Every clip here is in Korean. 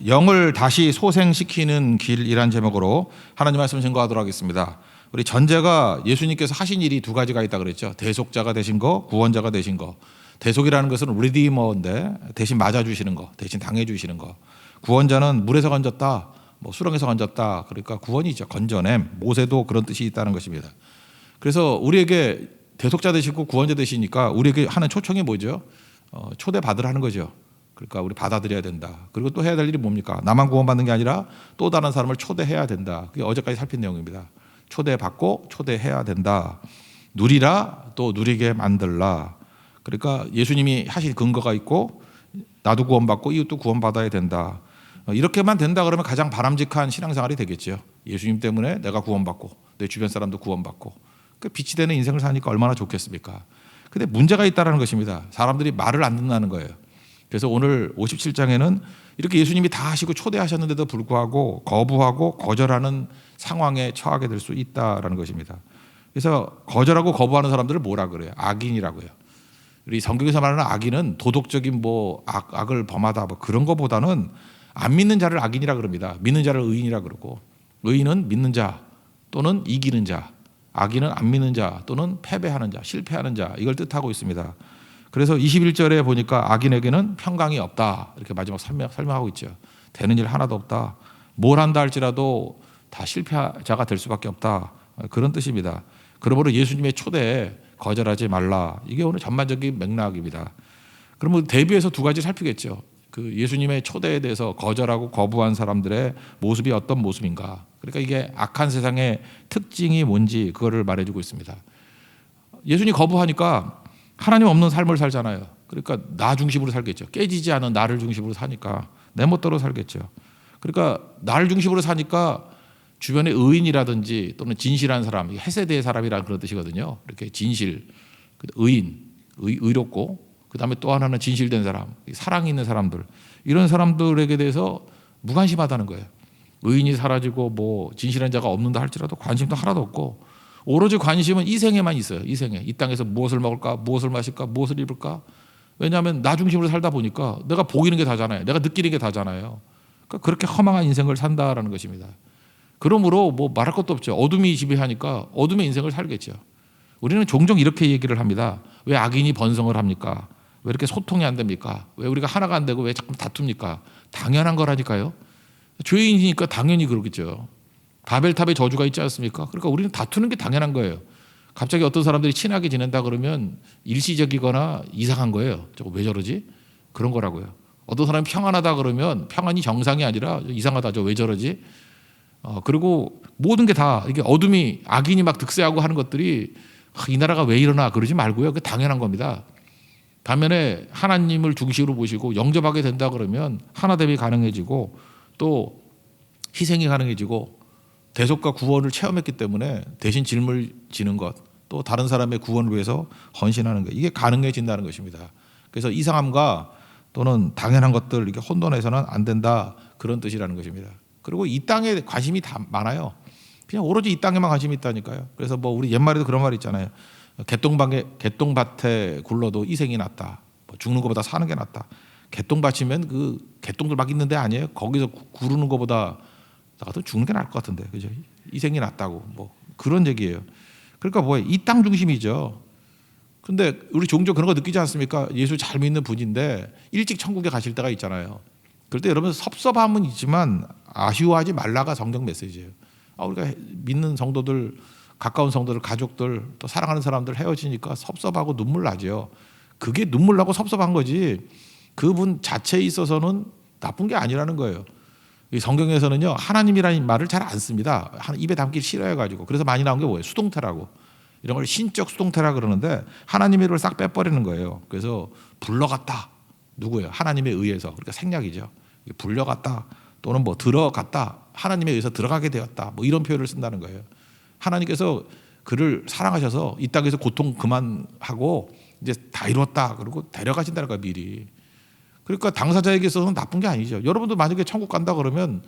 영을 다시 소생시키는 길이란 제목으로 하나님 말씀 증거하도록 하겠습니다. 우리 전제가 예수님께서 하신 일이 두 가지가 있다 그랬죠. 대속자가 되신 거, 구원자가 되신 거. 대속이라는 것은 리디머인데 대신 맞아주시는 거, 대신 당해주시는 거. 구원자는 물에서 건졌다, 수렁에서 건졌다. 그러니까 구원이죠. 건져냄. 모세도 그런 뜻이 있다는 것입니다. 그래서 우리에게 대속자 되시고 구원자 되시니까 우리에게 하는 초청이 뭐죠? 초대받으라는 거죠. 그러니까 우리 받아들여야 된다. 그리고 또 해야 될 일이 뭡니까? 나만 구원받는 게 아니라 또 다른 사람을 초대해야 된다. 그게 어제까지 살핀 내용입니다. 초대받고 초대해야 된다. 누리라 또 누리게 만들라. 그러니까 예수님이 하신 근거가 있고 나도 구원받고 이웃도 구원받아야 된다. 이렇게만 된다 그러면 가장 바람직한 신앙생활이 되겠죠. 예수님 때문에 내가 구원받고 내 주변 사람도 구원받고 빛이 되는 인생을 사니까 얼마나 좋겠습니까? 근데 문제가 있다는 것입니다. 사람들이 말을 안 듣는다는 거예요. 그래서 오늘 57장에는 이렇게 예수님이 다 하시고 초대하셨는데도 불구하고 거부하고 거절하는 상황에 처하게 될 수 있다는 것입니다. 그래서 거절하고 거부하는 사람들을 뭐라 그래요? 악인이라고요. 우리 성경에서 말하는 악인은 도덕적인 악을 범하다 그런 것보다는 안 믿는 자를 악인이라 그럽니다. 믿는 자를 의인이라 그러고, 의인은 믿는 자 또는 이기는 자, 악인은 안 믿는 자 또는 패배하는 자, 실패하는 자, 이걸 뜻하고 있습니다. 그래서 21절에 보니까 악인에게는 평강이 없다 이렇게 마지막 설명하고 있죠. 되는 일 하나도 없다. 뭘 한다 할지라도 다 실패자가 될 수밖에 없다. 그런 뜻입니다. 그러므로 예수님의 초대에 거절하지 말라. 이게 오늘 전반적인 맥락입니다. 그러면 대비해서 두 가지 살피겠죠. 그 예수님의 초대에 대해서 거절하고 거부한 사람들의 모습이 어떤 모습인가. 그러니까 이게 악한 세상의 특징이 뭔지 그거를 말해주고 있습니다. 예수님 거부하니까 하나님 없는 삶을 살잖아요. 그러니까 나 중심으로 살겠죠. 깨지지 않은 나를 중심으로 사니까 내 멋대로 살겠죠. 그러니까 나를 중심으로 사니까 주변에 의인이라든지 또는 진실한 사람, 헤세드의 사람이라는 그런 뜻이거든요. 이렇게 진실, 의인, 의롭고 그다음에 또 하나는 진실된 사람, 사랑이 있는 사람들, 이런 사람들에게 대해서 무관심하다는 거예요. 의인이 사라지고 진실한 자가 없는다 할지라도 관심도 하나도 없고 오로지 관심은 이 생에만 있어요. 이 생에. 이 땅에서 무엇을 먹을까, 무엇을 마실까, 무엇을 입을까. 왜냐하면 나 중심으로 살다 보니까 내가 보이는 게 다잖아요. 내가 느끼는 게 다잖아요. 그러니까 그렇게 허망한 인생을 산다라는 것입니다. 그러므로 말할 것도 없죠. 어둠이 지배하니까 어둠의 인생을 살겠죠. 우리는 종종 이렇게 얘기를 합니다. 왜 악인이 번성을 합니까? 왜 이렇게 소통이 안 됩니까? 왜 우리가 하나가 안 되고 왜 자꾸 다툽니까? 당연한 거라니까요. 죄인이니까 당연히 그러겠죠. 바벨탑에 저주가 있지 않습니까? 그러니까 우리는 다투는 게 당연한 거예요. 갑자기 어떤 사람들이 친하게 지낸다 그러면 일시적이거나 이상한 거예요. 저거 왜 저러지? 그런 거라고요. 어떤 사람이 평안하다 그러면 평안이 정상이 아니라 이상하다. 저 왜 저러지? 그리고 모든 게 다 이게 어둠이 악인이 막 득세하고 하는 것들이 이 나라가 왜 이러나 그러지 말고요. 그 당연한 겁니다. 반면에 하나님을 중심으로 보시고 영접하게 된다 그러면 하나됨이 가능해지고 또 희생이 가능해지고 대속과 구원을 체험했기 때문에 대신 짐을 지는 것, 또 다른 사람의 구원을 위해서 헌신하는 것, 이게 가능해진다는 것입니다. 그래서 이상함과 또는 당연한 것들 이렇게 혼돈해서는 안 된다, 그런 뜻이라는 것입니다. 그리고 이 땅에 관심이 다 많아요. 그냥 오로지 이 땅에만 관심이 있다니까요. 그래서 우리 옛말에도 그런 말 있잖아요. 개똥밭에 굴러도 이생이 낫다. 죽는 것보다 사는 게 낫다. 개똥밭이면 그 개똥들 막 있는 데 아니에요. 거기서 구르는 것보다 나도 죽는 게 나을 것 같은데, 그죠? 이생이 낫다고 그런 얘기예요. 그러니까 뭐예요? 이 땅 중심이죠. 근데 우리 종종 그런 거 느끼지 않습니까? 예수 잘 믿는 분인데 일찍 천국에 가실 때가 있잖아요. 그럴 때 여러분 섭섭함은 있지만 아쉬워하지 말라가 성경 메시지예요. 우리가 믿는 성도들, 가까운 성도들, 가족들, 또 사랑하는 사람들 헤어지니까 섭섭하고 눈물 나죠. 그게 눈물 나고 섭섭한 거지 그분 자체에 있어서는 나쁜 게 아니라는 거예요. 이 성경에서는요, 하나님이라는 말을 잘 안 씁니다. 입에 담기 싫어해가지고. 그래서 많이 나온 게 뭐예요? 수동태라고. 이런 걸 신적 수동태라 그러는데 하나님의 를 싹 빼버리는 거예요. 그래서 불러갔다. 누구예요? 하나님에 의해서. 그러니까 생략이죠. 불려갔다. 또는 들어갔다. 하나님에 의해서 들어가게 되었다. 이런 표현을 쓴다는 거예요. 하나님께서 그를 사랑하셔서 이 땅에서 고통 그만하고 이제 다 이뤘다. 그리고 데려가신다는 거예요, 미리. 그러니까 당사자에게 있어서는 나쁜 게 아니죠. 여러분도 만약에 천국 간다 그러면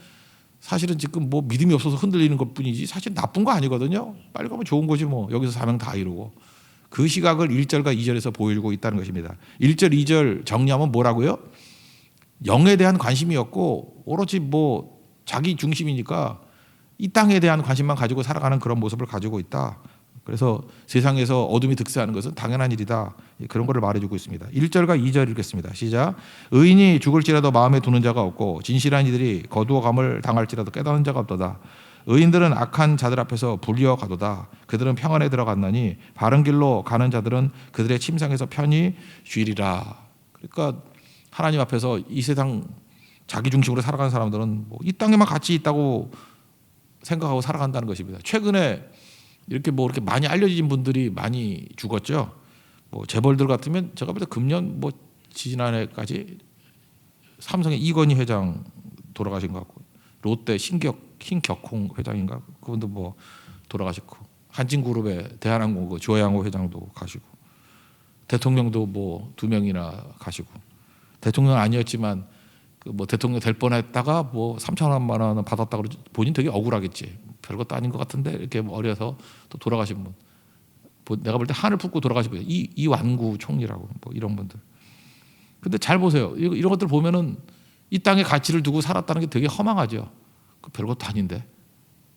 사실은 지금 믿음이 없어서 흔들리는 것 뿐이지 사실 나쁜 거 아니거든요. 빨리 가면 좋은 거지 여기서 사명 다 이루고. 그 시각을 1절과 2절에서 보여주고 있다는 것입니다. 1절, 2절 정리하면 뭐라고요? 영에 대한 관심이었고 오로지 뭐 자기 중심이니까 이 땅에 대한 관심만 가지고 살아가는 그런 모습을 가지고 있다. 그래서 세상에서 어둠이 득세하는 것은 당연한 일이다. 그런 것을 말해주고 있습니다. 1절과 2절 읽겠습니다. 시작. 의인이 죽을지라도 마음에 두는 자가 없고 진실한 이들이 거두어감을 당할지라도 깨닫는 자가 없도다. 의인들은 악한 자들 앞에서 불리어 가도다. 그들은 평안에 들어갔나니 바른 길로 가는 자들은 그들의 침상에서 편히 쉬리라. 그러니까 하나님 앞에서 이 세상 자기 중심으로 살아가는 사람들은 뭐이 땅에만 가치 있다고 생각하고 살아간다는 것입니다. 최근에 이렇게 뭐 이렇게 많이 알려진 분들이 많이 죽었죠. 뭐 재벌들 같으면 제가 볼 때 금년 뭐 지난해까지 삼성의 이건희 회장 돌아가신 것 같고, 롯데 신격홍 회장인가 그분도 뭐 돌아가셨고, 한진그룹의 대한항공 그 조양호 회장도 가시고, 대통령도 뭐 2명이나 가시고, 대통령 아니었지만 그 뭐 대통령 될 뻔했다가 뭐 3천만 원 받았다 그러지, 본인 되게 억울하겠지. 별것도 아닌 것 같은데 이렇게 어려서 또 돌아가신 분, 내가 볼 때 한을 품고 돌아가신 분, 이완구 총리라고 뭐 이런 분들. 근데 잘 보세요. 이런 것들 보면은 이 땅에 가치를 두고 살았다는 게 되게 허망하죠. 그 별것도 아닌데,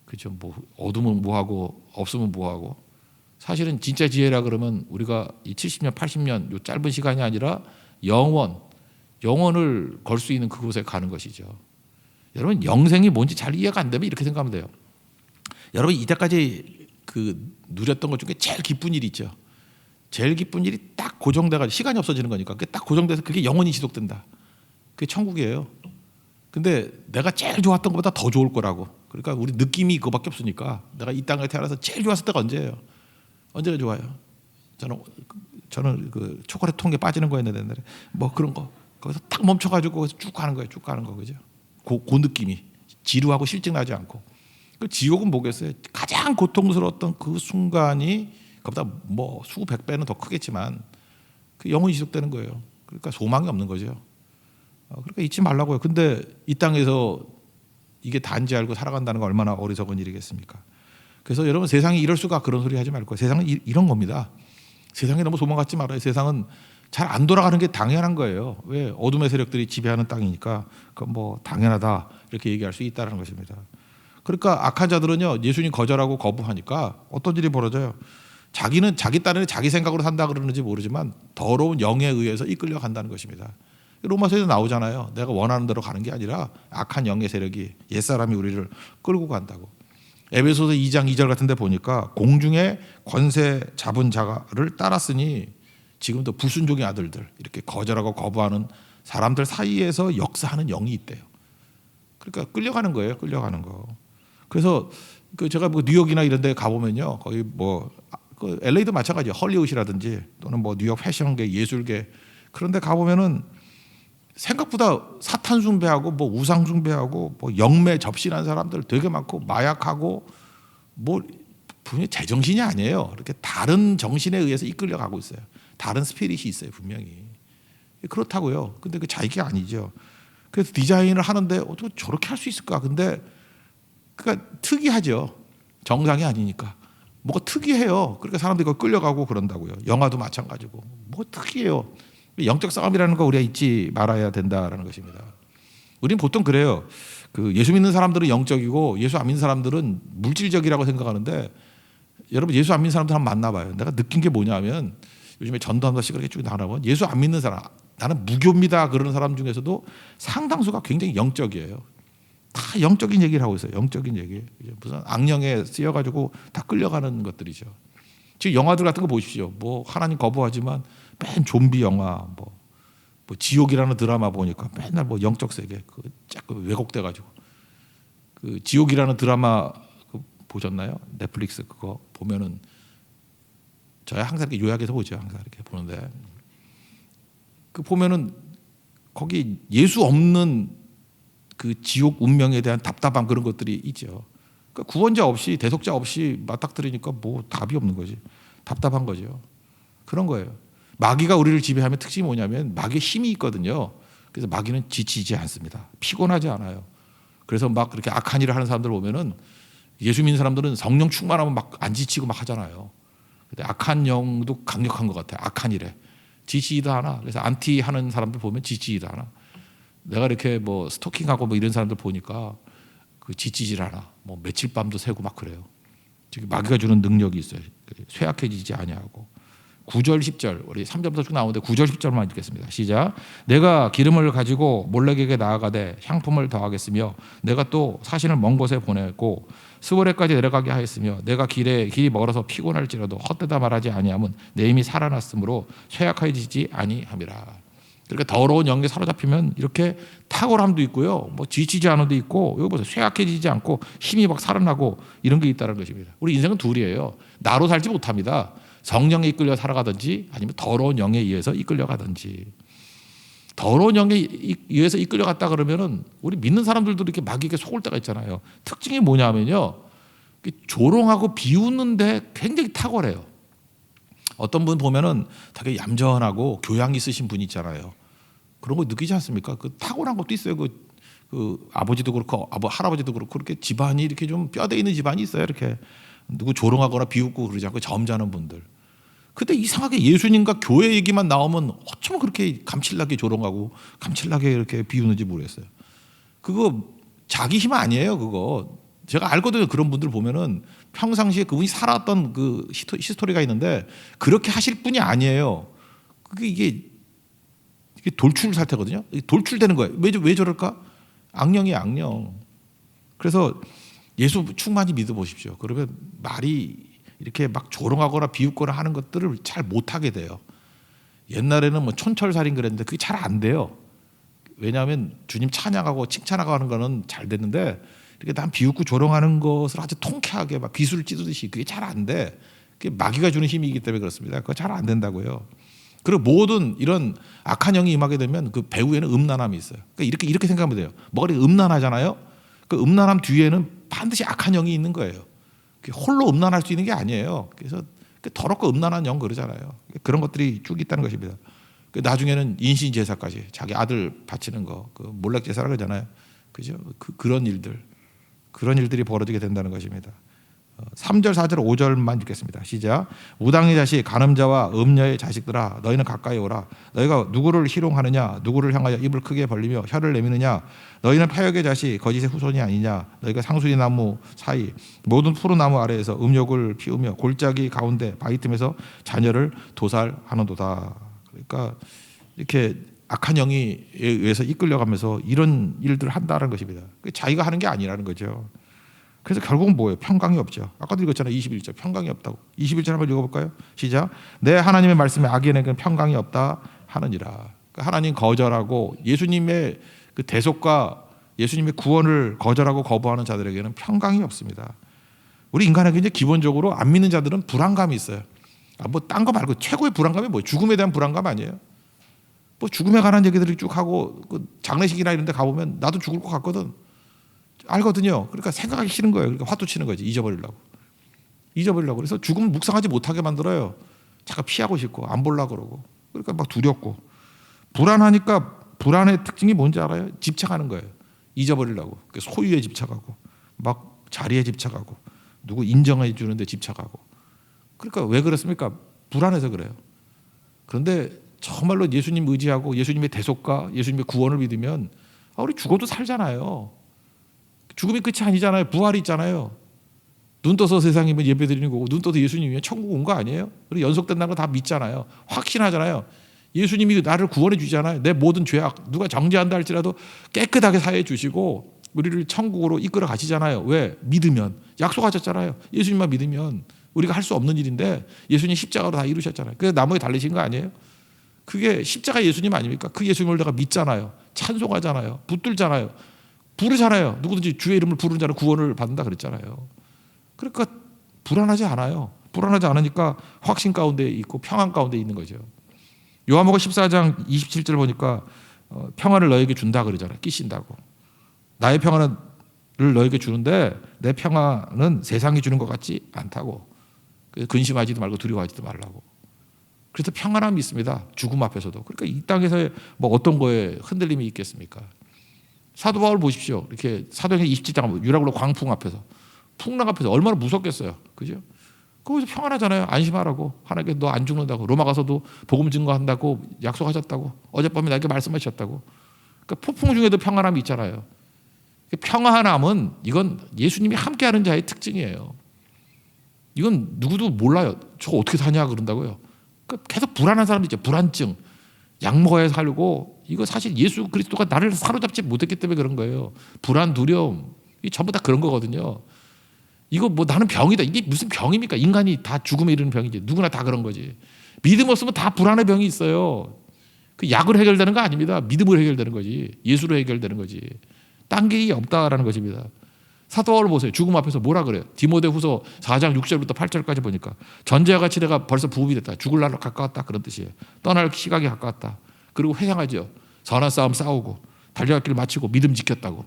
그죠? 뭐 얻으면 뭐하고 없으면 뭐하고. 사실은 진짜 지혜라 그러면 우리가 이 70년, 80년 요 짧은 시간이 아니라 영원을 걸 수 있는 그곳에 가는 것이죠. 여러분 영생이 뭔지 잘 이해가 안 되면 이렇게 생각하면 돼요. 여러분 이때까지 그 누렸던 것 중에 제일 기쁜 일이 있죠. 제일 기쁜 일이 딱 고정돼가지고 시간이 없어지는 거니까 그게 딱 고정돼서 그게 영원히 지속된다. 그게 천국이에요. 근데 내가 제일 좋았던 것보다 더 좋을 거라고. 그러니까 우리 느낌이 그거밖에 없으니까 내가 이 땅에 태어나서 제일 좋았을 때가 언제예요? 언제가 좋아요? 저는 그 초콜릿 통에 빠지는 거였는데 옛날에 뭐 그런 거 거기서 딱 멈춰가지고 거기서 쭉 가는 거예요. 쭉 가는 거 그죠? 그 느낌이 지루하고 실증 나지 않고. 그 지옥은 뭐겠어요? 가장 고통스러웠던 그 순간이 그보다 뭐 수백 배는 더 크겠지만 그 영원히 지속되는 거예요. 그러니까 소망이 없는 거죠. 그러니까 잊지 말라고요. 근데 이 땅에서 이게 단지 알고 살아간다는 거 얼마나 어리석은 일이겠습니까? 그래서 여러분 세상이 이럴 수가, 그런 소리 하지 말고 세상은 이런 겁니다. 세상에 너무 소망 갖지 말아요. 세상은 잘 안 돌아가는 게 당연한 거예요. 왜? 어둠의 세력들이 지배하는 땅이니까 그건 뭐 당연하다 이렇게 얘기할 수 있다는 것입니다. 그러니까 악한 자들은요, 예수님 거절하고 거부하니까 어떤 일이 벌어져요? 자기는 자기 딴에는 자기 생각으로 산다 그러는지 모르지만 더러운 영에 의해서 이끌려 간다는 것입니다. 로마서에도 나오잖아요. 내가 원하는 대로 가는 게 아니라 악한 영의 세력이, 옛사람이 우리를 끌고 간다고. 에베소서 2장 2절 같은 데 보니까 공중에 권세 잡은 자를 따랐으니 지금도 불순종의 아들들, 이렇게 거절하고 거부하는 사람들 사이에서 역사하는 영이 있대요. 그러니까 끌려가는 거예요. 끌려가는 거. 그래서 그 제가 뭐 뉴욕이나 이런 데 가보면요, 거기 뭐 그 LA도 마찬가지예요. 헐리우드라든지 또는 뭐 뉴욕 패션계, 예술계, 그런 데 가보면은 생각보다 사탄 숭배하고 뭐 우상 숭배하고 뭐 영매 접신한 사람들 되게 많고, 마약하고 뭐 분명히 제정신이 아니에요. 이렇게 다른 정신에 의해서 이끌려가고 있어요. 다른 스피릿이 있어요, 분명히. 그렇다고요. 근데 그 자기가 아니죠. 그래서 디자인을 하는데 어떻게 저렇게 할 수 있을까? 근데 그러니까 특이하죠. 정상이 아니니까. 뭐가 특이해요. 그러니까 사람들이 그걸 끌려가고 그런다고요. 영화도 마찬가지고. 뭐 특이해요. 영적 싸움이라는 거 우리가 잊지 말아야 된다라는 것입니다. 우리는 보통 그래요. 그 예수 믿는 사람들은 영적이고 예수 안 믿는 사람들은 물질적이라고 생각하는데, 여러분 예수 안 믿는 사람들 한번 만나봐요. 내가 느낀 게 뭐냐면, 요즘에 전도하면서 그렇게 쭉 나가면 예수 안 믿는 사람, 나는 무교입니다 그러는 사람 중에서도 상당수가 굉장히 영적이에요. 다 영적인 얘기를 하고 있어요. 영적인 얘기. 무슨 악령에 쓰여가지고 다 끌려가는 것들이죠. 지금 영화들 같은 거 보십시오. 뭐 하나님 거부하지만 맨 좀비 영화, 뭐 지옥이라는 드라마 보니까 맨날 뭐 영적 세계 그 자꾸 왜곡돼가지고, 그 지옥이라는 드라마 그 보셨나요? 넷플릭스 그거 보면은 저야 항상 이렇게 요약해서 보죠. 항상 이렇게 보는데 그 보면은 거기 예수 없는 그 지옥 운명에 대한 답답한 그런 것들이 있죠. 그러니까 구원자 없이, 대속자 없이 맞닥뜨리니까 뭐 답이 없는 거지. 답답한 거죠. 그런 거예요. 마귀가 우리를 지배하면 특징이 뭐냐면 마귀의 힘이 있거든요. 그래서 마귀는 지치지 않습니다. 피곤하지 않아요. 그래서 막 그렇게 악한 일을 하는 사람들 보면은, 예수 믿는 사람들은 성령 충만하면 막 안 지치고 막 하잖아요. 근데 악한 영도 강력한 것 같아요. 악한 일에 지치지도 않아. 그래서 안티 하는 사람들 보면 지치지도 않아. 내가 이렇게 뭐 스토킹하고 뭐 이런 사람들 보니까 그 지치질 않아. 뭐 며칠 밤도 새고 막 그래요. 지금 마귀가 주는 능력이 있어요. 쇠약해지지 아니하고. 9절 10절 우리 3절부터 쭉 나오는데 9절 10절만 읽겠습니다. 시작. 내가 기름을 가지고 몰렉에게 나아가되 향품을 더하겠으며 내가 또 사신을 먼 곳에 보내고 스월에까지 내려가게 하였으며 내가 길이 멀어서 피곤할지라도 헛되다 말하지 아니함은 내 힘이 살아났으므로 쇠약해지지 아니함이라. 그러니까 더러운 영에 사로잡히면 이렇게 탁월함도 있고요, 뭐 지치지 않음도 있고, 여기 보세요, 쇠약해지지 않고 힘이 막 살아나고 이런 게 있다는 것입니다. 우리 인생은 둘이에요. 나로 살지 못합니다. 성령에 이끌려 살아가든지 아니면 더러운 영에 의해서 이끌려가든지. 더러운 영에 의해서 이끌려갔다 그러면은 우리 믿는 사람들도 이렇게 마귀에게 속을 때가 있잖아요. 특징이 뭐냐면요, 조롱하고 비웃는데 굉장히 탁월해요. 어떤 분 보면은 되게 얌전하고 교양 있으신 분 있잖아요. 그런 거 느끼지 않습니까? 그 탁월한 것도 있어요. 그 아버지도 그렇고 할아버지도 그렇고 그렇게 집안이 이렇게 좀 뼈대 있는 집안이 있어요. 이렇게 누구 조롱하거나 비웃고 그러지 않고 점잖은 분들. 근데 이상하게 예수님과 교회 얘기만 나오면 어쩌면 그렇게 감칠나게 조롱하고 감칠나게 이렇게 비우는지 모르겠어요. 그거 자기 힘 아니에요. 그거 제가 알거든요. 그런 분들 보면은 평상시에 그분이 살았던 그 히스토리가 있는데 그렇게 하실 분이 아니에요. 그게 이게 돌출 사태거든요. 돌출되는 거예요. 왜 저럴까? 악령이에요, 악령. 그래서 예수 충만히 믿어보십시오. 그러면 말이 이렇게 막 조롱하거나 비웃거나 하는 것들을 잘 못하게 돼요. 옛날에는 뭐 촌철살인 그랬는데 그게 잘 안 돼요. 왜냐하면 주님 찬양하고 칭찬하고 하는 거는 잘 됐는데 이렇게 난 비웃고 조롱하는 것을 아주 통쾌하게 막 비수를 찌르듯이 그게 잘 안 돼. 그게 마귀가 주는 힘이기 때문에 그렇습니다. 그거 잘 안 된다고요. 그리고 모든 이런 악한 영이 임하게 되면 그 배후에는 음란함이 있어요. 그러니까 이렇게 생각하면 돼요. 머리가 음란하잖아요. 그 음란함 뒤에는 반드시 악한 영이 있는 거예요. 홀로 음란할 수 있는 게 아니에요. 그래서 더럽고 음란한 영 그러잖아요. 그런 것들이 쭉 있다는 것입니다. 나중에는 인신 제사까지 자기 아들 바치는 거, 그 몰락 제사라 그러잖아요. 그죠? 그런 일들이 벌어지게 된다는 것입니다. 3절, 4절, 5절만 읽겠습니다. 시작. 우당의 자식, 간음자와 음녀의 자식들아, 너희는 가까이 오라. 너희가 누구를 희롱하느냐, 누구를 향하여 입을 크게 벌리며 혀를 내미느냐. 너희는 패역의 자식, 거짓의 후손이 아니냐. 너희가 상수리 나무 사이 모든 푸른 나무 아래에서 음욕을 피우며 골짜기 가운데 바위 틈에서 자녀를 도살하는도다. 그러니까 이렇게 악한 영에 의해서 이끌려가면서 이런 일들을 한다는 것입니다. 자기가 하는 게 아니라는 거죠. 그래서 결국은 뭐예요? 평강이 없죠. 아까도 읽었잖아요. 21절 평강이 없다고. 21절 한번 읽어볼까요? 시작. 내 하나님의 말씀에 악인에게는 평강이 없다 하느니라. 그러니까 하나님 거절하고 예수님의 그 대속과 예수님의 구원을 거절하고 거부하는 자들에게는 평강이 없습니다. 우리 인간에게 이제 기본적으로 안 믿는 자들은 불안감이 있어요. 뭐 딴 거 말고 최고의 불안감이 뭐예요? 죽음에 대한 불안감 아니에요? 뭐 죽음에 관한 얘기들을 쭉 하고 그 장례식이나 이런 데 가보면 나도 죽을 것 같거든. 알거든요. 그러니까 생각하기 싫은 거예요. 그러니까 화투 치는 거지. 잊어버리려고. 그래서 죽음을 묵상하지 못하게 만들어요. 자꾸 피하고 싶고 안 보려고 그러고. 그러니까 막 두렵고. 불안하니까 불안의 특징이 뭔지 알아요? 집착하는 거예요. 잊어버리려고. 소유에 집착하고 막 자리에 집착하고 누구 인정해 주는데 집착하고. 그러니까 왜 그렇습니까? 불안해서 그래요. 그런데 정말로 예수님 의지하고 예수님의 대속과 예수님의 구원을 믿으면 우리 죽어도 살잖아요. 죽음이 끝이 아니잖아요. 부활이 있잖아요. 눈 떠서 세상이면 예배드리는 거고 눈 떠서 예수님이면 천국 온 거 아니에요? 그리고 연속된다는 거 다 믿잖아요. 확신하잖아요. 예수님이 나를 구원해 주잖아요. 내 모든 죄악 누가 정죄한다 할지라도 깨끗하게 사해 주시고 우리를 천국으로 이끌어 가시잖아요. 왜? 믿으면. 약속하셨잖아요. 예수님만 믿으면 우리가 할 수 없는 일인데 예수님 십자가로 다 이루셨잖아요. 그래서 나무에 달리신 거 아니에요? 그게 십자가 예수님 아닙니까? 그 예수님을 내가 믿잖아요. 찬송하잖아요. 붙들잖아요. 부르잖아요. 누구든지 주의 이름을 부르는 자는 구원을 받는다 그랬잖아요. 그러니까 불안하지 않아요. 불안하지 않으니까 확신 가운데 있고 평안 가운데 있는 거죠. 요한복음 14장 27절 보니까 평안을 너에게 준다 그러잖아요. 끼신다고. 나의 평안을 너에게 주는데 내 평안은 세상이 주는 것 같지 않다고. 근심하지도 말고 두려워하지도 말라고. 그래서 평안함이 있습니다. 죽음 앞에서도. 그러니까 이 땅에서 뭐 어떤 거에 흔들림이 있겠습니까? 사도 바울 보십시오. 이렇게 사도행전 27장 유라굴로 광풍 앞에서 풍랑 앞에서 얼마나 무섭겠어요. 그죠? 거기서 평안하잖아요. 안심하라고. 하나님께 너 안 죽는다고. 로마 가서도 복음 증거한다고 약속하셨다고. 어젯밤에 나에게 말씀하셨다고. 그러니까 폭풍 중에도 평안함이 있잖아요. 평안함은 이건 예수님이 함께하는 자의 특징이에요. 이건 누구도 몰라요. 저거 어떻게 사냐 그런다고요. 그러니까 계속 불안한 사람들 있죠. 불안증. 약 먹어야 살고, 이거 사실 예수 그리스도가 나를 사로잡지 못했기 때문에 그런 거예요. 불안, 두려움, 이 전부 다 그런 거거든요. 이거 뭐 나는 병이다. 이게 무슨 병입니까? 인간이 다 죽음에 이르는 병이지. 누구나 다 그런 거지. 믿음 없으면 다 불안의 병이 있어요. 그 약으로 해결되는 거 아닙니다. 믿음으로 해결되는 거지. 예수로 해결되는 거지. 딴 게 없다라는 것입니다. 사도 바울 보세요. 죽음 앞에서 뭐라 그래요? 디모데후서 4장 6절부터 8절까지 보니까 전제와 같이 내가 벌써 부음이 됐다. 죽을 날로 가까웠다. 그런 뜻이에요. 떠날 시각이 가까웠다. 그리고 회상하죠. 선한 싸움 싸우고 달려갈 길 마치고 믿음 지켰다고.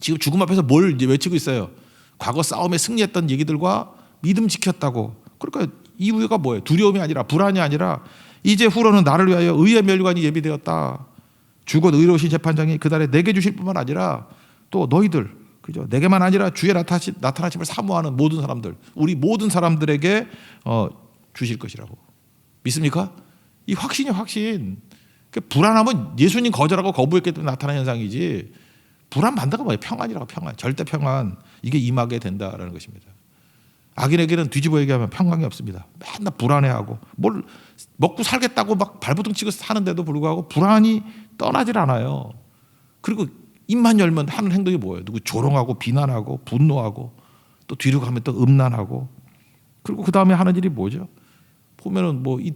지금 죽음 앞에서 뭘 이제 외치고 있어요? 과거 싸움에 승리했던 얘기들과 믿음 지켰다고. 그러니까 이유가 뭐예요? 두려움이 아니라, 불안이 아니라, 이제 후로는 나를 위하여 의의 멸관이 예비되었다. 주곧 의로우신 재판장이 그날에 내게 주실 뿐만 아니라 또 너희들, 그죠? 내게만 아니라 주의 나타나심을 사모하는 모든 사람들, 우리 모든 사람들에게 주실 것이라고. 믿습니까? 이 확신이 확신. 불안함은 예수님 거절하고 거부했기 때문에 나타난 현상이지, 불안 만다가 뭐예요? 평안이라고. 평안, 절대 평안. 이게 임하게 된다라는 것입니다. 악인에게는 뒤집어 얘기하면 평강이 없습니다. 맨날 불안해하고 뭘 먹고 살겠다고 막 발버둥 치고 사는데도 불구하고 불안이 떠나질 않아요. 그리고 입만 열면 하는 행동이 뭐예요? 누구 조롱하고 비난하고 분노하고, 또 뒤로 가면 또 음란하고, 그리고 그 다음에 하는 일이 뭐죠? 보면은 뭐 이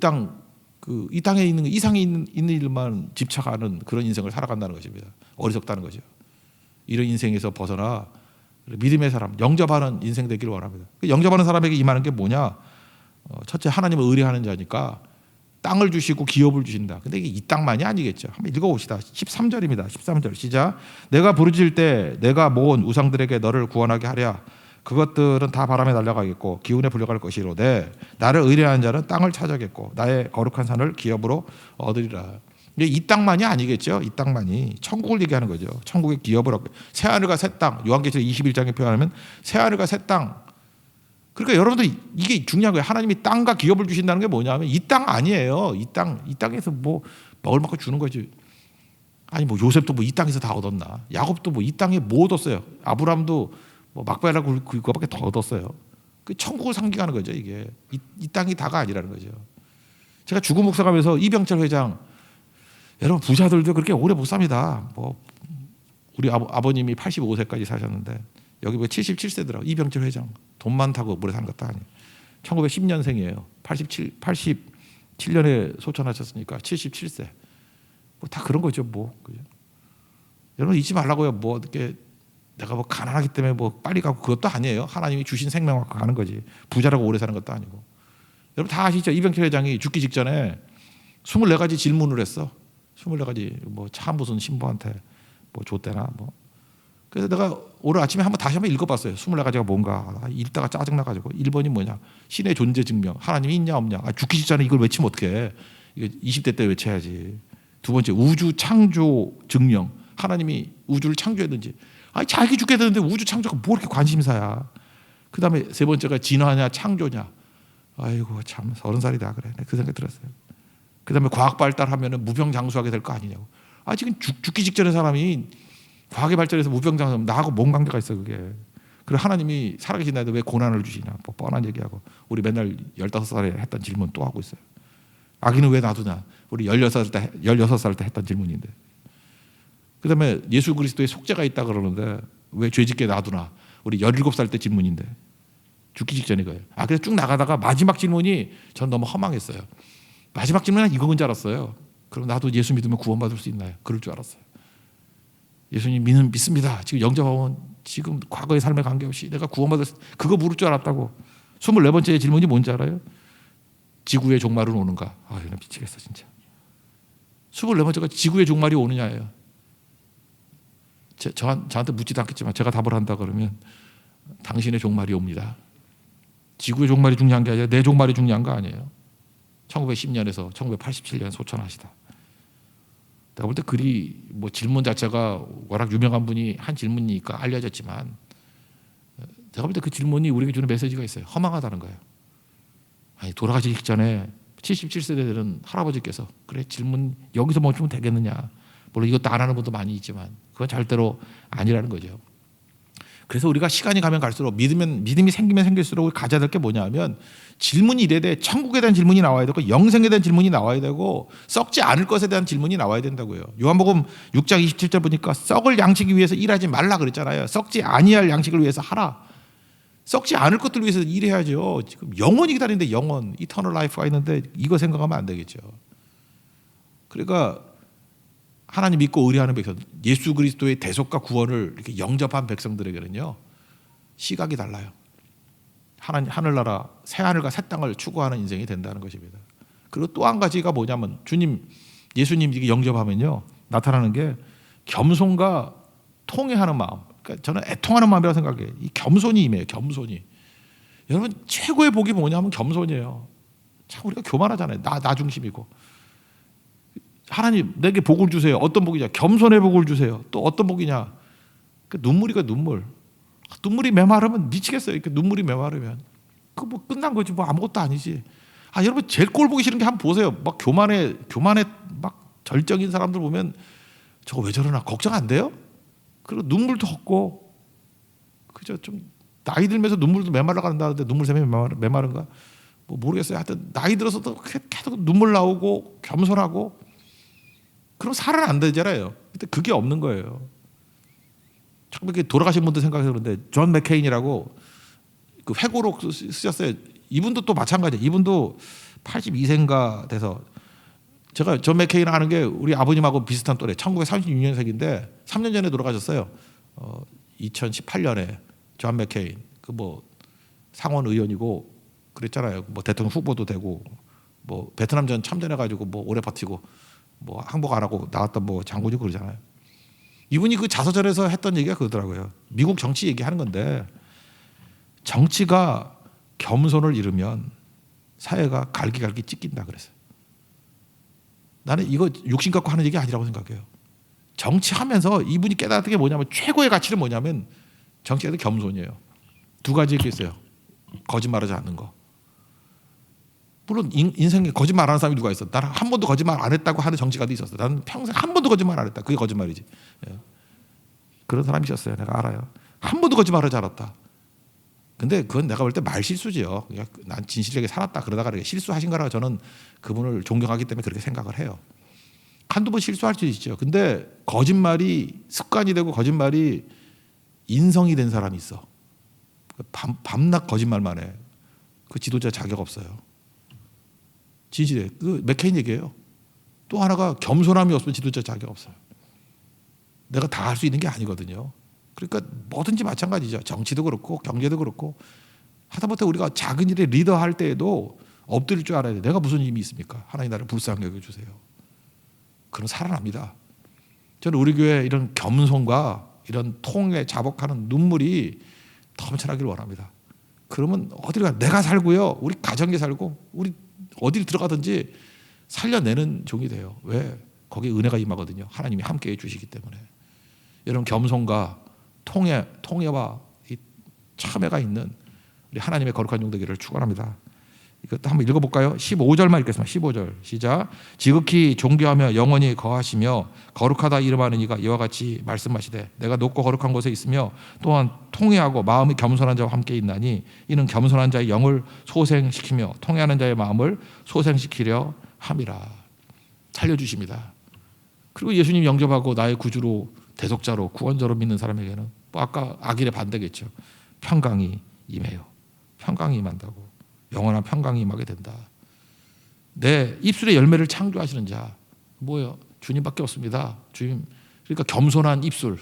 땅에 있는 이상에 있는 일만 집착하는 그런 인생을 살아간다는 것입니다. 어리석다는 거죠. 이런 인생에서 벗어나 믿음의 사람, 영접하는 인생 되기를 원합니다. 영접하는 사람에게 임하는 게 뭐냐? 첫째, 하나님을 의뢰하는 자니까 땅을 주시고 기업을 주신다. 근데 이게 이 땅만이 아니겠죠. 한번 읽어봅시다. 13절입니다. 13절 시작. 내가 부르짖을 때 내가 모은 우상들에게 너를 구원하게 하랴. 그것들은 다 바람에 날아가겠고 기운에 불려갈 것이로되 나를 의뢰하는 자는 땅을 찾아겠고 나의 거룩한 산을 기업으로 얻으리라. 이 땅만이 아니겠죠. 이 땅만이 천국을 얘기하는 거죠. 천국의 기업을 얻고, 새하늘과 새 땅, 요한계시록 21장에 표현하면 새하늘과 새 땅. 그러니까 여러분들 이게 중요한 거예요. 하나님이 땅과 기업을 주신다는 게 뭐냐면 이 땅 아니에요. 이 땅에서 뭐 먹을 만큼 주는 거지. 아니 뭐 요셉도 뭐 이 땅에서 다 얻었나? 야곱도 뭐 이 땅에 뭐 얻었어요? 아브라함도 뭐 막배라고 그거밖에 더 얻었어요. 그 천국을 상징하는 거죠. 이게 이 땅이 다가 아니라는 거죠. 제가 죽음 묵상하면서 이병철 회장, 여러분 부자들도 그렇게 오래 못 삽니다. 뭐 우리 아버님이 85세까지 사셨는데 여기 뭐 77세더라고. 이병철 회장 돈 많다고 오래 사는 것도 아니에요. 1910년생이에요. 87년에 소천하셨으니까 77세. 뭐 다 그런 거죠. 뭐 그죠? 여러분 잊지 말라고요. 뭐 어떻게 내가 뭐 가난하기 때문에 뭐 빨리 가고 그것도 아니에요. 하나님이 주신 생명을 가는 거지. 부자라고 오래 사는 것도 아니고. 여러분 다 아시죠? 이병철 회장이 죽기 직전에 24가지 질문을 했어. 24가지 뭐 차 무슨 신부한테 뭐 줬대나 뭐. 그래서 내가 오늘 아침에 다시 한번 읽어봤어요. 24가지가 뭔가. 읽다가 짜증나가지고 1번이 뭐냐? 신의 존재 증명. 하나님이 있냐 없냐. 죽기 직전에 이걸 외치면 어떡해. 이거 20대 때 외쳐야지. 두 번째 우주 창조 증명. 하나님이 우주를 창조했는지. 자기 죽게 되는데 우주 창조가 뭐 이렇게 관심사야. 그 다음에 세 번째가 진화냐 창조냐. 아이고 참 30살이다 그래. 그 생각 들었어요. 그 다음에 과학 발달하면 무병장수하게 될 거 아니냐고. 지금 죽기 직전에 사람이 과학의 발전에서 무병장수하면 나하고 뭔 관계가 있어 그게. 그리고 하나님이 살아계신 나에도 왜 고난을 주시냐. 뭐 뻔한 얘기하고. 우리 맨날 15살에 했던 질문 또 하고 있어요. 아기는 왜 놔두냐. 우리 16살 때 했던 질문인데. 그 다음에 예수 그리스도의 속죄가 있다 그러는데 왜 죄짓게 놔두나. 우리 17살 때 질문인데. 죽기 직전에 거예요. 그래서 쭉 나가다가 마지막 질문이 전 너무 허망했어요. 마지막 질문은 이거인 줄 알았어요. 그럼 나도 예수 믿으면 구원받을 수 있나요? 그럴 줄 알았어요. 예수님 믿습니다. 지금 영접하면 지금 과거의 삶에 관계없이 내가 구원받을 수, 그거 물을 줄 알았다고. 24번째 질문이 뭔지 알아요? 지구의 종말은 오는가? 나 미치겠어 진짜. 24번째가 지구의 종말이 오느냐예요. 저한테 묻지도 않겠지만 제가 답을 한다 그러면 당신의 종말이 옵니다. 지구의 종말이 중요한 게 아니라 내 종말이 중요한 거 아니에요. 1910년에서 1987년 소천하시다. 내가 볼 때 글이 뭐 질문 자체가 워낙 유명한 분이 한 질문이니까 알려졌지만 내가 볼 때 그 질문이 우리에게 주는 메시지가 있어요. 허망하다는 거예요. 돌아가시기 전에 77세 되는 할아버지께서 그래 질문 여기서 멈추면 되겠느냐. 물론 이것도 안 하는 분도 많이 있지만 그건 절대로 아니라는 거죠. 그래서 우리가 시간이 가면 갈수록 믿음이 생기면 생길수록 우리 가져야 될 게 뭐냐면 질문이 이래야 돼. 천국에 대한 질문이 나와야 되고 영생에 대한 질문이 나와야 되고 썩지 않을 것에 대한 질문이 나와야 된다고요. 요한복음 6장 27절 보니까 썩을 양식을 위해서 일하지 말라 그랬잖아요. 썩지 아니할 양식을 위해서 하라. 썩지 않을 것들을 위해서 일해야죠. 지금 영원히 기다리는데 영원, 이터널 라이프가 있는데 이거 생각하면 안 되겠죠. 그러니까 하나님 믿고 의뢰하는 백성, 예수 그리스도의 대속과 구원을 이렇게 영접한 백성들에게는요 시각이 달라요. 하늘나라 새 하늘과 새 땅을 추구하는 인생이 된다는 것입니다. 그리고 또 한 가지가 뭐냐면 예수님 이게 영접하면요 나타나는 게 겸손과 통회하는 마음. 그러니까 저는 애통하는 마음이라고 생각해요. 이 겸손이 임해요. 겸손이. 여러분 최고의 복이 뭐냐면 겸손이에요. 참 우리가 교만하잖아요. 나 중심이고. 하나님 내게 복을 주세요. 어떤 복이냐? 겸손의 복을 주세요. 또 어떤 복이냐? 그 눈물이가 눈물. 눈물이 메마르면 미치겠어요. 그 눈물이 메마르면 그 뭐 끝난 거지 뭐 아무것도 아니지. 여러분 제일 꼴 보기 싫은 게 한번 보세요. 막 교만에 막 절정인 사람들 보면 저거 왜 저러나 걱정 안 돼요? 그리고 눈물도 없고 그죠? 좀 나이 들면서 눈물도 메말라 간다는데 눈물 때문에 메마른가? 뭐 모르겠어요. 하여튼 나이 들어서도 계속 눈물 나오고 겸손하고 그럼 살아는 안 되잖아요. 근데 그게 없는 거예요. 참 이렇게 돌아가신 분들 생각해서 그런데 존 맥케인이라고 그 회고록 쓰셨어요. 이분도 또 마찬가지예요. 이분도 82세인가 돼서 제가 존 맥케인 아는 게 우리 아버님하고 비슷한 또래 1936년생인데 3년 전에 돌아가셨어요. 2018년에 존 맥케인 그 뭐 상원 의원이고 그랬잖아요. 뭐 대통령 후보도 되고 뭐 베트남전 참전해 가지고 뭐 오래 버티고 뭐 항복 안 하고 나왔던 뭐 장군이고 그러잖아요. 이분이 그 자서전에서 했던 얘기가 그러더라고요. 미국 정치 얘기하는 건데 정치가 겸손을 잃으면 사회가 갈기갈기 찢긴다 그랬어요. 나는 이거 육신 갖고 하는 얘기 아니라고 생각해요. 정치하면서 이분이 깨달았던 게 뭐냐면 최고의 가치는 뭐냐면 정치에도 겸손이에요. 두 가지 얘기했어요. 거짓말하지 않는 거. 물론 인생에 거짓말하는 사람이 누가 있어? 나는 한 번도 거짓말 안 했다고 하는 정치가도 있었어. 나는 평생 한 번도 거짓말 안 했다. 그게 거짓말이지. 예. 그런 사람이 있었어요. 내가 알아요. 한 번도 거짓말하지 않았다. 근데 그건 내가 볼 때 말실수지요. 난 진실되게 살았다. 그러다가 이렇게 실수하신 거라 저는 그분을 존경하기 때문에 그렇게 생각을 해요. 한두 번 실수할 수 있죠. 근데 거짓말이 습관이 되고 거짓말이 인성이 된 사람이 있어. 밤낮 거짓말만 해. 그 지도자 자격 없어요. 진실해. 그 맥케인 얘기예요. 또 하나가 겸손함이 없으면 지도자 자격 없어요. 내가 다 할 수 있는 게 아니거든요. 그러니까 뭐든지 마찬가지죠. 정치도 그렇고 경제도 그렇고 하다못해 우리가 작은 일에 리더할 때에도 엎드릴 줄 알아야 돼. 내가 무슨 힘이 있습니까? 하나님 나를 불쌍히 여겨주세요. 그럼 살아납니다. 저는 우리 교회 이런 겸손과 이런 통에 자복하는 눈물이 넘쳐나기를 원합니다. 그러면 어디를 가? 내가 살고요. 우리 가정에 살고 우리 어디를 들어가든지 살려내는 종이 돼요. 왜? 거기에 은혜가 임하거든요. 하나님이 함께해 주시기 때문에. 이런 겸손과 통해와 이 참회가 있는 우리 하나님의 거룩한 종 되기를 축원합니다. 이것도 한번 읽어볼까요? 15절만 읽겠습니다. 15절 시작. 지극히 존귀하며 영원히 거하시며 거룩하다 이름하는 이가 이와 같이 말씀하시되 내가 높고 거룩한 곳에 있으며 또한 통회하고 마음이 겸손한 자와 함께 있나니 이는 겸손한 자의 영을 소생시키며 통회하는 자의 마음을 소생시키려 함이라. 살려주십니다. 그리고 예수님 영접하고 나의 구주로 대속자로 구원자로 믿는 사람에게는 뭐 아까 악일의 반대겠죠. 평강이 임해요. 평강이 임한다고. 영원한 평강이 임하게 된다. 내 입술의 열매를 창조하시는 자 뭐예요? 주님밖에 없습니다. 주님. 그러니까 겸손한 입술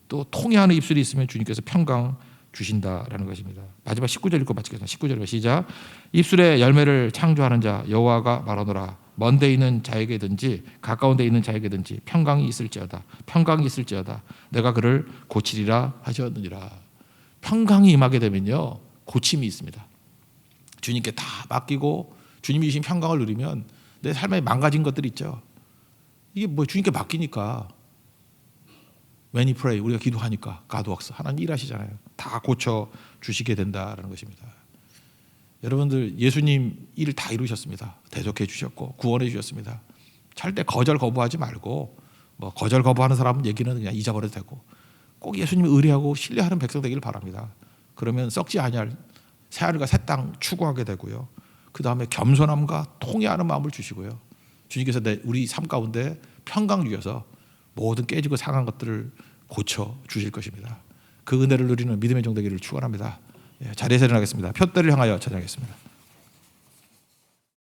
또 통해하는 입술이 있으면 주님께서 평강 주신다라는 것입니다. 마지막 19절 읽고 마치겠습니다. 19절 시작. 입술의 열매를 창조하는 자 여호와가 말하노라. 먼 데 있는 자에게든지 가까운 데 있는 자에게든지 평강이 있을지어다. 평강이 있을지어다. 내가 그를 고치리라 하셨느니라. 평강이 임하게 되면요. 고침이 있습니다. 주님께 다 맡기고 주님이 주신 평강을 누리면 내 삶에 망가진 것들이 있죠. 이게 뭐 주님께 맡기니까 when you pray 우리가 기도하니까 God works 하나님 일하시잖아요. 다 고쳐 주시게 된다라는 것입니다. 여러분들 예수님 일을 다 이루셨습니다. 대속해 주셨고 구원해 주셨습니다. 절대 거절하지 말고 뭐 거절 거부하는 사람 얘기는 그냥 잊어버려도 되고 꼭 예수님을 의뢰하고 신뢰하는 백성 되기를 바랍니다. 그러면 썩지 아니할 새하늘과 새 땅 추구하게 되고요. 그 다음에 겸손함과 통회하는 마음을 주시고요. 주님께서 우리 삶 가운데 평강 주셔서 모든 깨지고 상한 것들을 고쳐 주실 것입니다. 그 은혜를 누리는 믿음의 종 되기를 축원합니다. 자리에서 일어나겠습니다. 표대를 향하여 찬양하겠습니다.